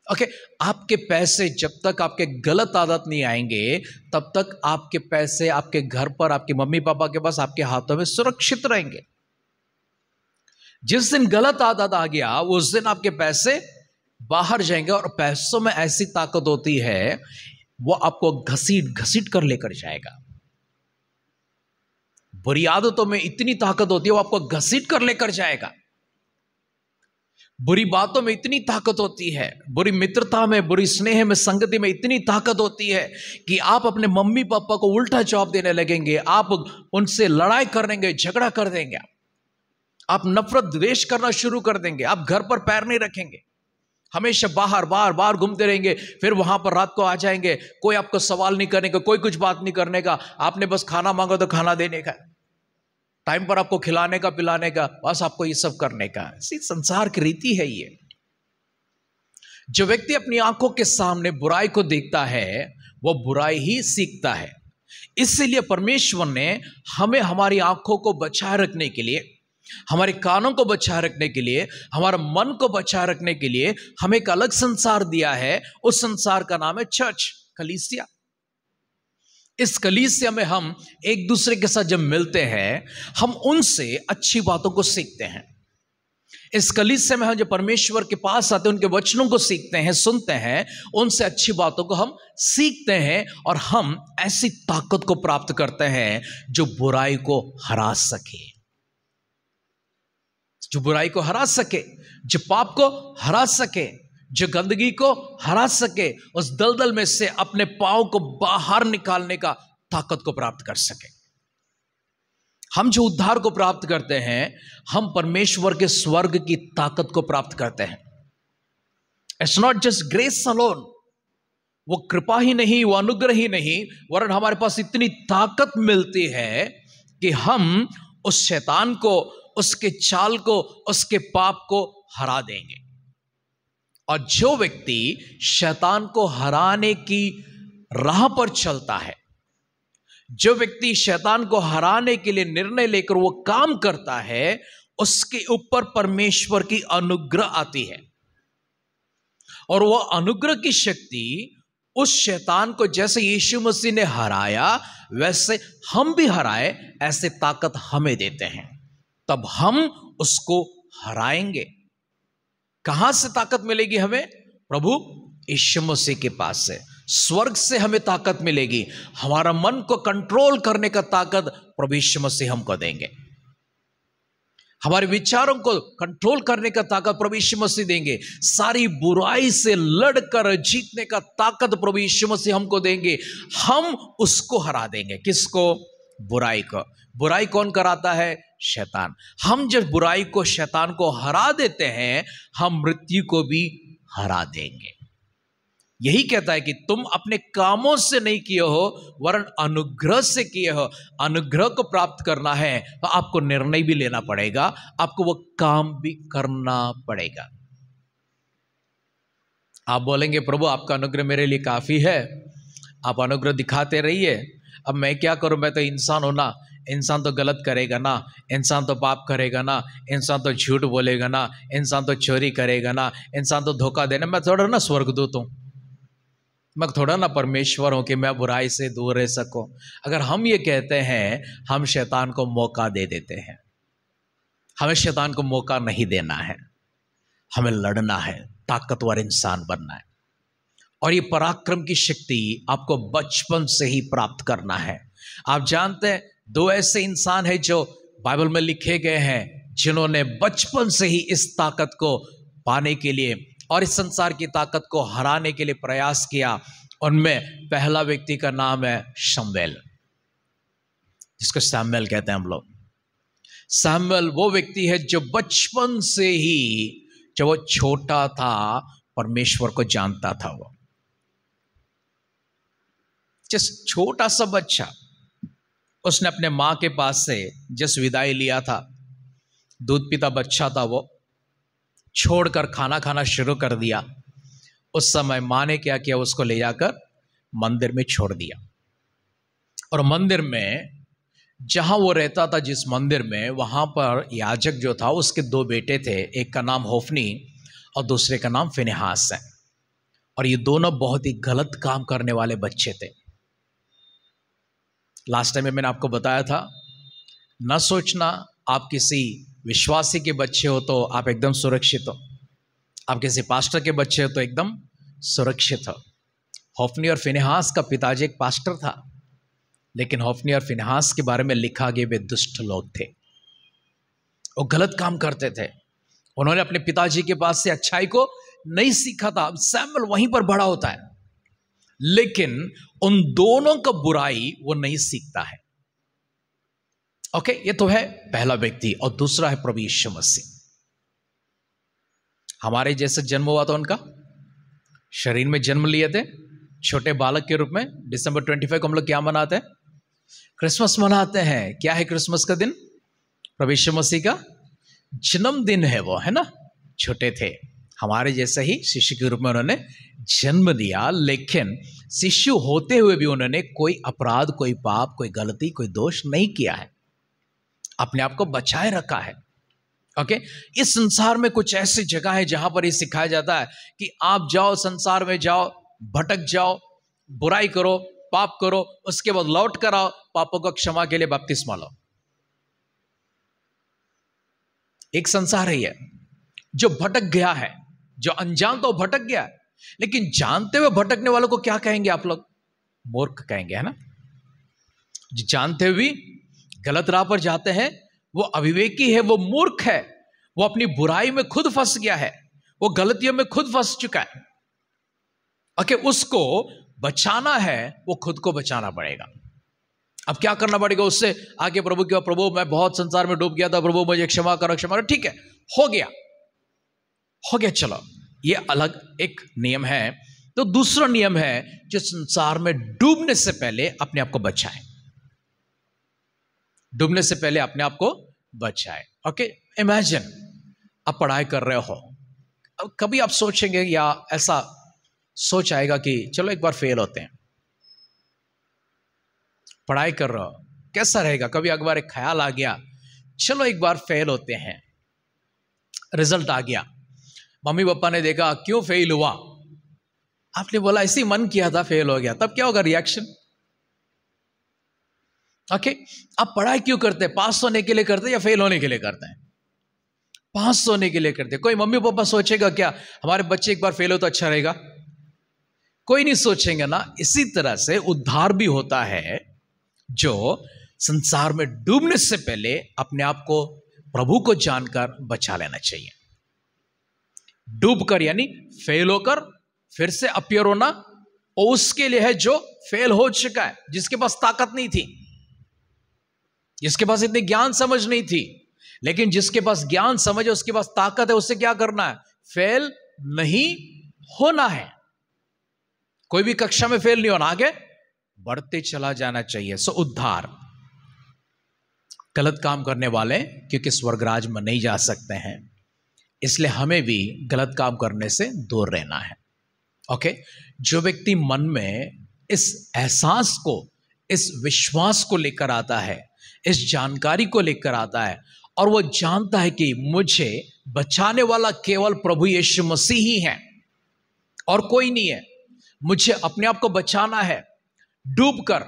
ओके, आपके पैसे जब तक आपके गलत आदत नहीं आएंगे तब तक आपके पैसे आपके घर पर, आपके मम्मी पापा के पास, आपके हाथों में सुरक्षित रहेंगे। जिस दिन गलत आदत आ गया उस दिन आपके पैसे बाहर जाएंगे, और पैसों में ऐसी ताकत होती है वो आपको घसीट घसीट कर लेकर जाएगा। बुरी आदतों में इतनी ताकत होती है वो आपको घसीट कर लेकर जाएगा। बुरी बातों में इतनी ताकत होती है, बुरी मित्रता में, बुरी स्नेह में, संगति में इतनी ताकत होती है कि आप अपने मम्मी पापा को उल्टा जवाब देने लगेंगे, आप उनसे लड़ाई कर देंगे, झगड़ा कर देंगे, आप नफरत द्वेष करना शुरू कर देंगे, आप घर पर पैर नहीं रखेंगे, हमेशा बाहर बार बार घूमते रहेंगे, फिर वहां पर रात को आ जाएंगे, कोई आपको सवाल नहीं करने का, कोई कुछ बात नहीं करने का, आपने बस खाना मांगा तो खाना देने का, टाइम पर आपको खिलाने का, पिलाने का, बस आपको ये सब करने का। इसी संसार की रीति है ये। जो व्यक्ति अपनी आंखों के सामने बुराई को देखता है वो बुराई ही सीखता है। इसीलिए परमेश्वर ने हमें हमारी आंखों को बचाए रखने के लिए, हमारे कानों को बचाए रखने के लिए, हमारे मन को बचाए रखने के लिए हमें एक अलग संसार दिया है। उस संसार का नाम है चर्च, कलीसिया। इस कलीसिया में हम एक दूसरे के साथ जब मिलते हैं हम उनसे अच्छी बातों को सीखते हैं। इस कलीसिया में हम जब परमेश्वर के पास आते हैं, उनके वचनों को सीखते हैं, सुनते हैं, उनसे अच्छी बातों को हम सीखते हैं, और हम ऐसी ताकत को प्राप्त करते हैं जो बुराई को हरा सके, जो बुराई को हरा सके, जो पाप को हरा सके, जो गंदगी को हरा सके, उस दलदल में से अपने पांव को बाहर निकालने का ताकत को प्राप्त कर सके। हम जो उद्धार को प्राप्त करते हैं हम परमेश्वर के स्वर्ग की ताकत को प्राप्त करते हैं। It's not just grace alone, वो कृपा ही नहीं, वो अनुग्रह ही नहीं, वरन हमारे पास इतनी ताकत मिलती है कि हम उस शैतान को, उसके चाल को, उसके पाप को हरा देंगे। और जो व्यक्ति शैतान को हराने की राह पर चलता है, जो व्यक्ति शैतान को हराने के लिए निर्णय लेकर वो काम करता है, उसके ऊपर परमेश्वर की अनुग्रह आती है, और वो अनुग्रह की शक्ति उस शैतान को जैसे यीशु मसीह ने हराया वैसे हम भी हराए, ऐसे ताकत हमें देते हैं, तब हम उसको हराएंगे। कहां से ताकत मिलेगी हमें? प्रभु यीशु मसीह के पास से, स्वर्ग से हमें ताकत मिलेगी। हमारा मन को कंट्रोल करने का ताकत प्रभु यीशु मसीह हमको देंगे, हमारे विचारों को कंट्रोल करने का ताकत प्रभु यीशु मसीह देंगे, सारी बुराई से लड़कर जीतने का ताकत प्रभु यीशु मसीह हमको देंगे। हम उसको हरा देंगे। किसको? बुराई को। बुराई कौन कराता है? शैतान। हम जब बुराई को, शैतान को हरा देते हैं, हम मृत्यु को भी हरा देंगे। यही कहता है कि तुम अपने कामों से नहीं किए हो वरन अनुग्रह से किए हो। अनुग्रह को प्राप्त करना है तो आपको निर्णय भी लेना पड़ेगा, आपको वो काम भी करना पड़ेगा। आप बोलेंगे प्रभु आपका अनुग्रह मेरे लिए काफी है, आप अनुग्रह दिखाते रहिए, अब मैं क्या करूं, मैं तो इंसान हूं ना, इंसान तो गलत करेगा ना, इंसान तो पाप करेगा ना, इंसान तो झूठ बोलेगा ना, इंसान तो चोरी करेगा ना, इंसान तो धोखा देना, मैं थोड़ा ना स्वर्गदूत हूं, मैं थोड़ा ना परमेश्वर हूं कि मैं बुराई से दूर रह सकूं। अगर हम ये कहते हैं हम शैतान को मौका दे देते हैं। हमें शैतान को मौका नहीं देना है, हमें लड़ना है, ताकतवर इंसान बनना है, और ये पराक्रम की शक्ति आपको बचपन से ही प्राप्त करना है। आप जानते हैं 2 ऐसे इंसान हैं जो बाइबल में लिखे गए हैं जिन्होंने बचपन से ही इस ताकत को पाने के लिए और इस संसार की ताकत को हराने के लिए प्रयास किया। उनमें पहला व्यक्ति का नाम है शमूएल, जिसको सैमुएल कहते हैं हम लोग। सैमुएल वो व्यक्ति है जो बचपन से ही जब वो छोटा था परमेश्वर को जानता था। वो जिस छोटा सा बच्चा, उसने अपने माँ के पास से जिस विदाई लिया था, दूध पीता बच्चा था, वो छोड़कर खाना खाना शुरू कर दिया। उस समय माँ ने क्या किया, उसको ले जाकर मंदिर में छोड़ दिया। और मंदिर में जहां वो रहता था, जिस मंदिर में, वहां पर याजक जो था उसके दो बेटे थे, एक का नाम होफनी और दूसरे का नाम फिनेहास है। और ये दोनों बहुत ही गलत काम करने वाले बच्चे थे। लास्ट टाइम में मैंने आपको बताया था, न सोचना आप किसी विश्वासी के बच्चे हो तो आप एकदम सुरक्षित हो, आप किसी पास्टर के बच्चे हो तो एकदम सुरक्षित हो। होफनी और फिनेहास का पिताजी एक पास्टर था, लेकिन होफनी और फिनेहास के बारे में लिखा गया वे दुष्ट लोग थे, वो गलत काम करते थे। उन्होंने अपने पिताजी के पास से अच्छाई को नहीं सीखा था। सैमुअल वहीं पर बड़ा होता है, लेकिन उन दोनों का बुराई वो नहीं सीखता है। ओके, ये तो है पहला व्यक्ति। और दूसरा है प्रभु यीशु मसीह। हमारे जैसे जन्म हुआ था उनका, शरीर में जन्म लिए थे छोटे बालक के रूप में। दिसंबर 25 को हम लोग क्या मनाते हैं? क्रिसमस मनाते हैं। क्या है क्रिसमस का दिन? प्रभु यीशु मसीह का जन्मदिन है वो, है ना। छोटे थे, हमारे जैसे ही शिशु के रूप में उन्होंने जन्म दिया, लेकिन शिशु होते हुए भी उन्होंने कोई अपराध, कोई पाप, कोई गलती, कोई दोष नहीं किया है, अपने आप को बचाए रखा है। ओके, इस संसार में कुछ ऐसी जगह है जहां पर ये सिखाया जाता है कि आप जाओ, संसार में जाओ, भटक जाओ, बुराई करो, पाप करो, उसके बाद लौट कर आओ, पापों को क्षमा के लिए बपतिस्मा लो। एक संसार है ये जो भटक गया है, जो अनजान तो भटक गया है, लेकिन जानते हुए भटकने वालों को क्या कहेंगे आप लोग? मूर्ख कहेंगे, है ना। जो जानते हुए गलत राह पर जाते हैं वो अविवेकी है, वो मूर्ख है, वो अपनी बुराई में खुद फंस गया है, वो गलतियों में खुद फंस चुका है। ओके, उसको बचाना है, वो खुद को बचाना पड़ेगा। अब क्या करना पड़ेगा? उससे आगे प्रभु के, प्रभु मैं बहुत संसार में डूब गया था, प्रभु मुझे क्षमा करो, क्षमा करो। ठीक है, हो गया, चलो, ये अलग एक नियम है। तो दूसरा नियम है जो संसार में डूबने से पहले अपने आप को बचाए, डूबने से पहले अपने आप को बचाए। ओके, इमेजिन आप पढ़ाई कर रहे हो, अब कभी आप सोचेंगे या ऐसा सोच आएगा कि चलो एक बार फेल होते हैं। पढ़ाई कर रहे हो, कैसा रहेगा? कभी एक बार एक ख्याल आ गया, चलो एक बार फेल होते हैं। रिजल्ट आ गया, मम्मी पापा ने देखा क्यों फेल हुआ, आपने बोला ऐसे ही मन किया था, फेल हो गया, तब क्या होगा रिएक्शन? ओके, आप पढ़ाई क्यों करते हैं? पास होने के लिए करते हैं या फेल होने के लिए करते हैं? पास होने के लिए करते हैं। कोई मम्मी पापा सोचेगा क्या हमारे बच्चे एक बार फेल हो तो अच्छा रहेगा? कोई नहीं सोचेंगे ना। इसी तरह से उद्धार भी होता है, जो संसार में डूबने से पहले अपने आप को प्रभु को जानकर बचा लेना चाहिए। डूबकर यानी फेल होकर फिर से अपीयर होना, और उसके लिए है जो फेल हो चुका है, जिसके पास ताकत नहीं थी, जिसके पास इतनी ज्ञान समझ नहीं थी, लेकिन जिसके पास ज्ञान समझ है, उसके पास ताकत है, उससे क्या करना है? फेल नहीं होना है। कोई भी कक्षा में फेल नहीं होना, आगे बढ़ते चला जाना चाहिए। सो उद्धार, गलत काम करने वाले क्योंकि स्वर्गराज में नहीं जा सकते हैं, इसलिए हमें भी गलत काम करने से दूर रहना है। ओके, जो व्यक्ति मन में इस एहसास को, इस विश्वास को लेकर आता है, इस जानकारी को लेकर आता है, और वो जानता है कि मुझे बचाने वाला केवल प्रभु यीशु मसीह ही है और कोई नहीं है, मुझे अपने आप को बचाना है, डूबकर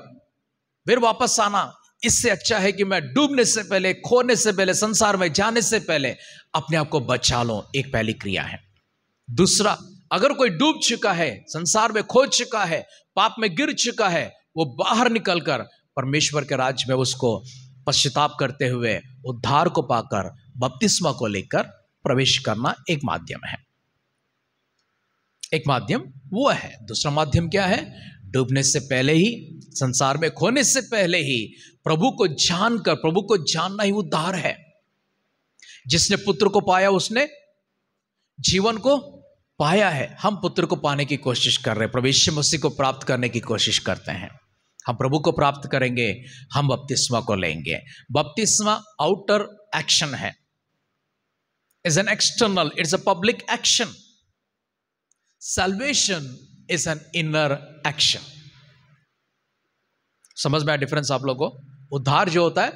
फिर वापस आना, इससे अच्छा है कि मैं डूबने से पहले, खोने से पहले, संसार में जाने से पहले अपने आप को बचा लो। एक पहली क्रिया है। दूसरा, अगर कोई डूब चुका है, संसार में खो चुका है, पाप में गिर चुका है, वो बाहर निकलकर परमेश्वर के राज्य में उसको पश्चाताप करते हुए उद्धार को पाकर बपतिस्मा को लेकर प्रवेश करना एक माध्यम है। एक माध्यम वो है। दूसरा माध्यम क्या है? डूबने से पहले ही, संसार में खोने से पहले ही प्रभु को जानकर, प्रभु को जानना ही उद्धार है। जिसने पुत्र को पाया उसने जीवन को पाया है, हम पुत्र को पाने की कोशिश कर रहे हैं, प्रभु यीशु मसीह को प्राप्त करने की कोशिश करते हैं। हम प्रभु को प्राप्त करेंगे, हम बपतिस्मा को लेंगे। बपतिस्मा आउटर एक्शन है, is an external, it's a public action. Salvation is an inner action. समझ में आया डिफरेंस आप लोगों को? उद्धार जो होता है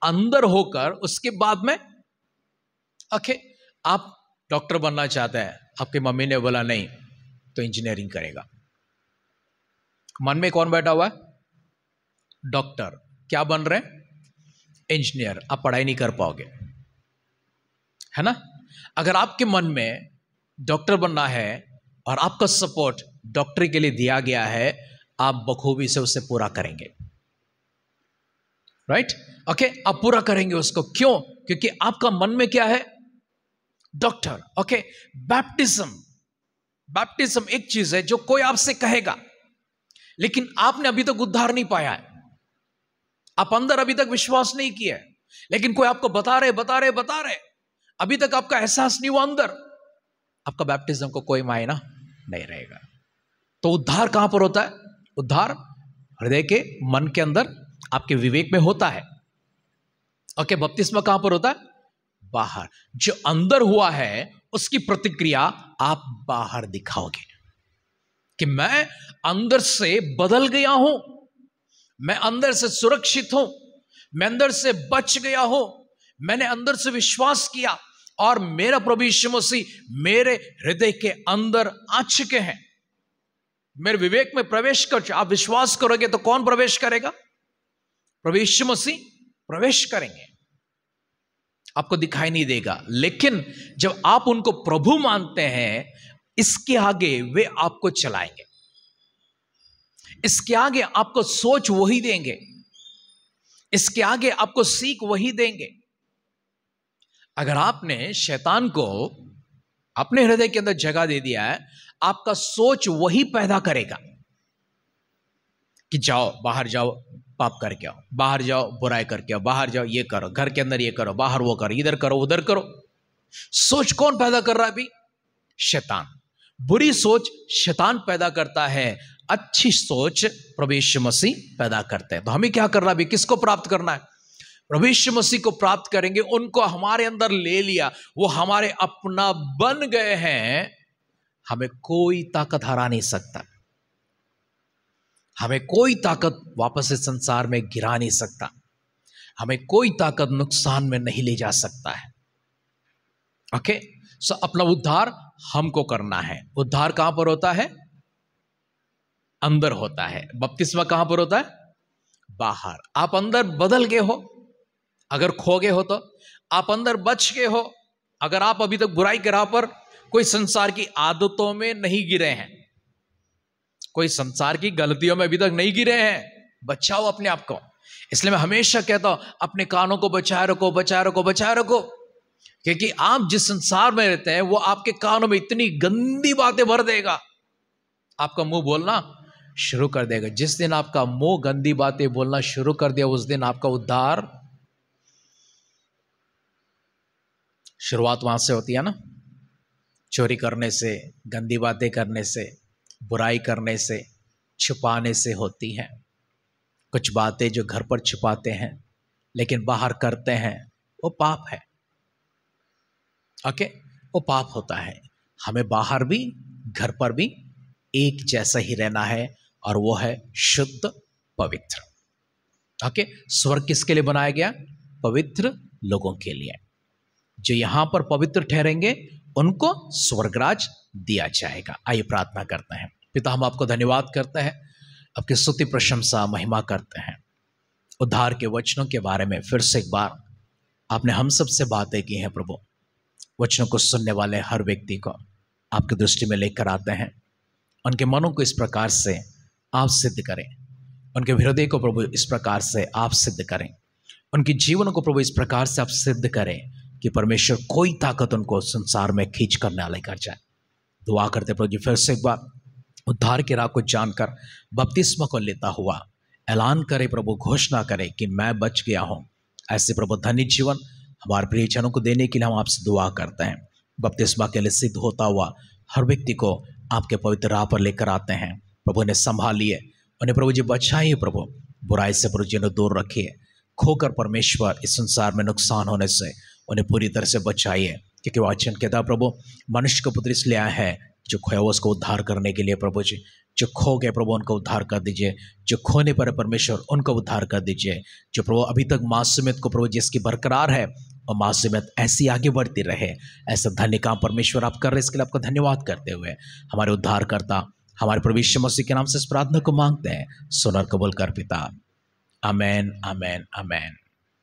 अंदर होकर, उसके बाद में आप डॉक्टर बनना चाहते हैं, आपकी मम्मी ने बोला नहीं तो इंजीनियरिंग करेगा। मन में कौन बैठा हुआ है? डॉक्टर। क्या बन रहे हैं? इंजीनियर। आप पढ़ाई नहीं कर पाओगे, है ना? अगर आपके मन में डॉक्टर बनना है और आपका सपोर्ट डॉक्टरी के लिए दिया गया है, आप बखूबी से उसे पूरा करेंगे, राइट? आप पूरा करेंगे उसको। क्यों? क्योंकि आपका मन में क्या है? डॉक्टर। बैप्टिज्म एक चीज है जो कोई आपसे कहेगा, लेकिन आपने अभी तक उद्धार नहीं पाया है, आप अंदर अभी तक विश्वास नहीं किया है, लेकिन कोई आपको बता रहे, अभी तक आपका एहसास नहीं हुआ अंदर, आपका बैप्टिज्म को कोई मायना नहीं रहेगा। तो उद्धार कहां पर होता है? उद्धार हृदय के, मन के अंदर, आपके विवेक में होता है। बपतिस्मा कहां पर होता है? बाहर। जो अंदर हुआ है उसकी प्रतिक्रिया आप बाहर दिखाओगे कि मैं अंदर से बदल गया हूं, मैं अंदर से सुरक्षित हूं, मैं अंदर से बच गया हूं, मैंने अंदर से विश्वास किया और मेरा प्रभु यीशु मसीह मेरे हृदय के अंदर आ चुके हैं, मेरे विवेक में प्रवेश कर। आप विश्वास करोगे तो कौन प्रवेश करेगा? प्रभु यीशु मसीह प्रवेश करेंगे। आपको दिखाई नहीं देगा, लेकिन जब आप उनको प्रभु मानते हैं, इसके आगे वे आपको चलाएंगे, इसके आगे आपको सोच वही देंगे, इसके आगे आपको सीख वही देंगे। अगर आपने शैतान को अपने हृदय के अंदर जगह दे दिया है, आपका सोच वही पैदा करेगा कि जाओ, बाहर जाओ, पाप करके आओ, बाहर जाओ, बुराई करके आओ, बाहर जाओ, ये करो, घर के अंदर ये करो, बाहर वो करो, इधर करो, उधर करो। सोच कौन पैदा कर रहा है अभी? शैतान। बुरी सोच शैतान पैदा करता है, अच्छी सोच प्रभु यीशु मसीह पैदा करते हैं। तो हमें क्या करना है अभी? किसको प्राप्त करना है? प्रभु यीशु मसीह को प्राप्त करेंगे। उनको हमारे अंदर ले लिया, वो हमारे अपना बन गए हैं, हमें कोई ताकत हरा नहीं सकता, हमें कोई ताकत वापस इस संसार में गिरा नहीं सकता, हमें कोई ताकत नुकसान में नहीं ले जा सकता है। सो अपना उद्धार हमको करना है। उद्धार कहां पर होता है? अंदर होता है। बपतिस्मा कहां पर होता है? बाहर। आप अंदर बदल गए हो, अगर खो गए हो तो आप अंदर बच गए हो, अगर आप अभी तक बुराई के राह पर, कोई संसार की आदतों में नहीं गिरे हैं, कोई संसार की गलतियों में अभी तक नहीं गिरे हैं, बचाओ अपने आप को। इसलिए मैं हमेशा कहता हूं, अपने कानों को बचाए रखो, बचाए रखो, बचाए रखो, क्योंकि आप जिस संसार में रहते हैं वो आपके कानों में इतनी गंदी बातें भर देगा, आपका मुंह बोलना शुरू कर देगा। जिस दिन आपका मुंह गंदी बातें बोलना शुरू कर दिया, उस दिन आपका उद्धार, शुरुआत वहां से होती है ना, चोरी करने से, गंदी बातें करने से, बुराई करने से, छुपाने से होती है। कुछ बातें जो घर पर छुपाते हैं लेकिन बाहर करते हैं, वो पाप है। वो पाप होता है। हमें बाहर भी घर पर भी एक जैसा ही रहना है, और वो है शुद्ध पवित्र। स्वर्ग किसके लिए बनाया गया? पवित्र लोगों के लिए। जो यहां पर पवित्र ठहरेंगे उनको स्वर्गराज दिया जाएगा। आइए प्रार्थना करते हैं। पिता, हम आपको धन्यवाद करते हैं, आपकी स्तुति प्रशंसा महिमा करते हैं। उद्धार के वचनों के बारे में फिर से एक बार आपने हम सब से बातें की हैं प्रभु। वचनों को सुनने वाले हर व्यक्ति को आपकी दृष्टि में लेकर आते हैं, उनके मनों को इस प्रकार से आप सिद्ध करें, उनके हृदय को प्रभु इस प्रकार से आप सिद्ध करें, उनके जीवन को प्रभु इस प्रकार से आप सिद्ध करें कि परमेश्वर कोई ताकत उनको संसार में खींच कर ना लेकर जाए। दुआ करते प्रभु जी, फिर से एक बार उद्धार की राह को जानकर बपतिस्मा को लेता हुआ ऐलान करे प्रभु, घोषणा करे कि मैं बच गया हूँ। ऐसे प्रभु धन्य जीवन हमारे प्रियजनों को देने के लिए हम आपसे दुआ करते हैं। बपतिस्मा के लिए सिद्ध होता हुआ हर व्यक्ति को आपके पवित्र राह पर लेकर आते हैं। प्रभु ने संभालिए, उन्हें प्रभु जी बचाइए, प्रभु बुराई से प्रभु जी ने दूर रखिए। खोकर परमेश्वर इस संसार में नुकसान होने से उन्हें पूरी तरह से बचाइए, क्योंकि वचन कहता प्रभु मनुष्य को पुत्र इसलिए आया है जो खोया हुआ उसको उद्धार करने के लिए। प्रभु जी जो खो गए प्रभु उनको उद्धार कर दीजिए, जो खोने पर परमेश्वर उनको उद्धार कर दीजिए। जो प्रभु अभी तक मासूमियत को प्रभु जिसकी बरकरार है और मासूमियत ऐसी आगे बढ़ती रहे, ऐसा धन्य काम परमेश्वर आप कर रहे, इसके लिए आपका धन्यवाद करते हुए हमारे उद्धारकर्ता हमारे प्रभु यीशु मसीह के नाम से इस प्रार्थना को मांगते हैं, सुनर कबूल कर पिता। आमेन, आमेन, आमेन।